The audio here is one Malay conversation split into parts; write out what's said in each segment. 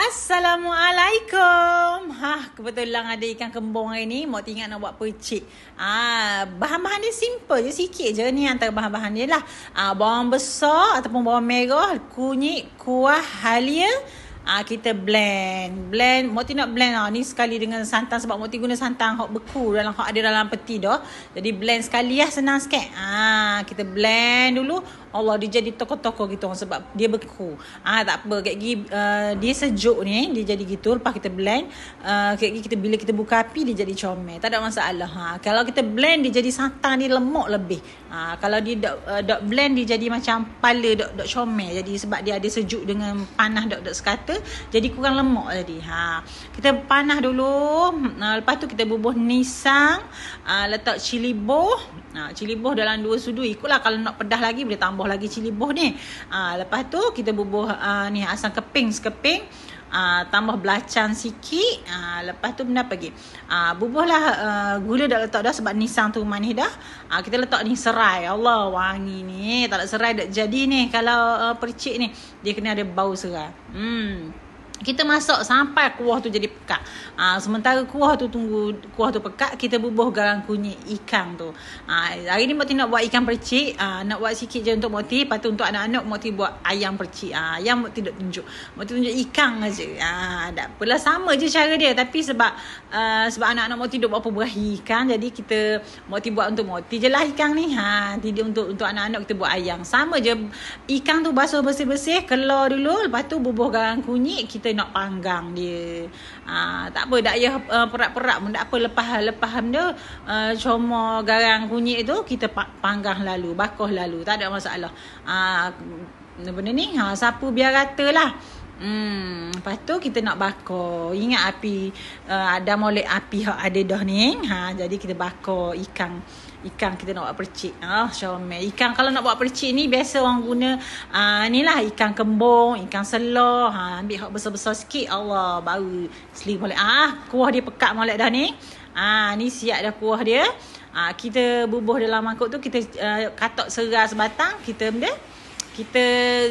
Assalamualaikum. Kebetulan ada ikan kembung hari ni. Mak ingat nak buat percik. Bahan-bahan dia simple je, sikit je ni antara bahan-bahan dia lah. Bawang besar ataupun bawang merah, kunyit, kuah, halia. Kita blend. Moti nak blend ni sekali dengan santan sebab Moti guna santan hok beku dalam hok ada dalam peti dah. Jadi blend sekali lah, senang sikit. Kita blend dulu. Allah, dia jadi toko-toko gitu sebab dia beku. Tak apa, kat gigi dia sejuk ni, dia jadi gitu. Lepas kita blend, kat gigi bila kita buka api dia jadi comel. Tak ada masalah. Kalau kita blend dia jadi santan, dia lemak lebih. Kalau dia dok blend dia jadi macam pala dok comel. Jadi sebab dia ada sejuk dengan panah dok sekata, jadi kurang lemak tadi. Kita panah dulu. Lepas tu kita bubuh nisang, letak cili boh. Cili boh dalam 2 sudu. Ikutlah, kalau nak pedas lagi boleh tambah lagi cili boh ni. Lepas tu kita bubuh ni asam keping sekeping. Tambah belacan sikit. Lepas tu benda apa lagi? Bubuhlah gula dah letak dah sebab nisang tu manis dah. Kita letak ni serai. Allah, wangi ni. Tak ada serai dah jadi ni. Kalau percik ni dia kena ada bau serai. Kita masak sampai kuah tu jadi pekat. Sementara kuah tu tunggu kuah tu pekat, kita bubuh garang kunyit ikan tu. Hari ni Moti nak buat ikan percik. Nak buat sikit je untuk Moti. Lepas tu untuk anak-anak Moti buat ayam percik. Ayam Moti tak tunjuk. Moti tunjuk ikan aja. Tak apalah, sama je cara dia. Tapi sebab anak-anak Moti duk berapa berahi ikan, jadi Moti buat untuk Moti je lah ikan ni. Tidak untuk anak-anak kita buat ayam. Sama je. Ikan tu basuh bersih-bersih, keluar dulu. Lepas tu bubuh garang kunyit, kita nak panggang dia. Tak apa, tak payah perak-perak pun tak apa. Lepas dia cuma garang kunyit tu, kita panggang lalu, bakar lalu, tak ada masalah. Benda ni sapu biar rata lah. Lepas tu kita nak bakar. Ingat api, ada molek api hak ada dah ni. Jadi kita bakar ikan kita nak buat percik. Syomel. Ikan kalau nak buat percik ni biasa orang guna ni lah, ikan kembung, ikan selah. Ambil hak besar-besar sikit. Allah, baru seling molek. Kuah dia pekat molek dah ni. Ni siap dah kuah dia. Kita bubuh dalam mangkuk tu. Kita katak serai sebatang. Kita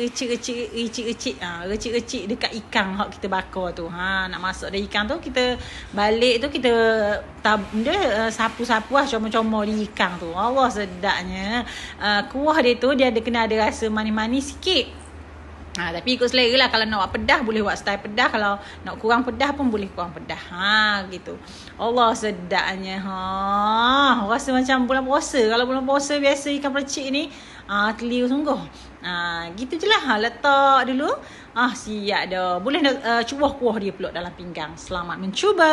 recik-recik dekat ikan hak kita bakar tu. Nak masuk dah ikan tu, kita balik tu, kita sapu-sapu lah, comor-comor di ikan tu. Allah, sedapnya. Kuah dia tu dia kena ada rasa manis-manis sikit. Tapi ikut selera lah. Kalau nak buat pedas boleh buat style pedas. Kalau nak kurang pedas pun boleh kurang pedas. Gitu. Allah, sedapnya. Rasa macam bulan puasa. Kalau bulan puasa biasa ikan percik ni clear sungguh. Gitu je lah. Letak dulu. Siap dah. Boleh nak cubuh kuah dia pulak dalam pinggang. Selamat mencuba.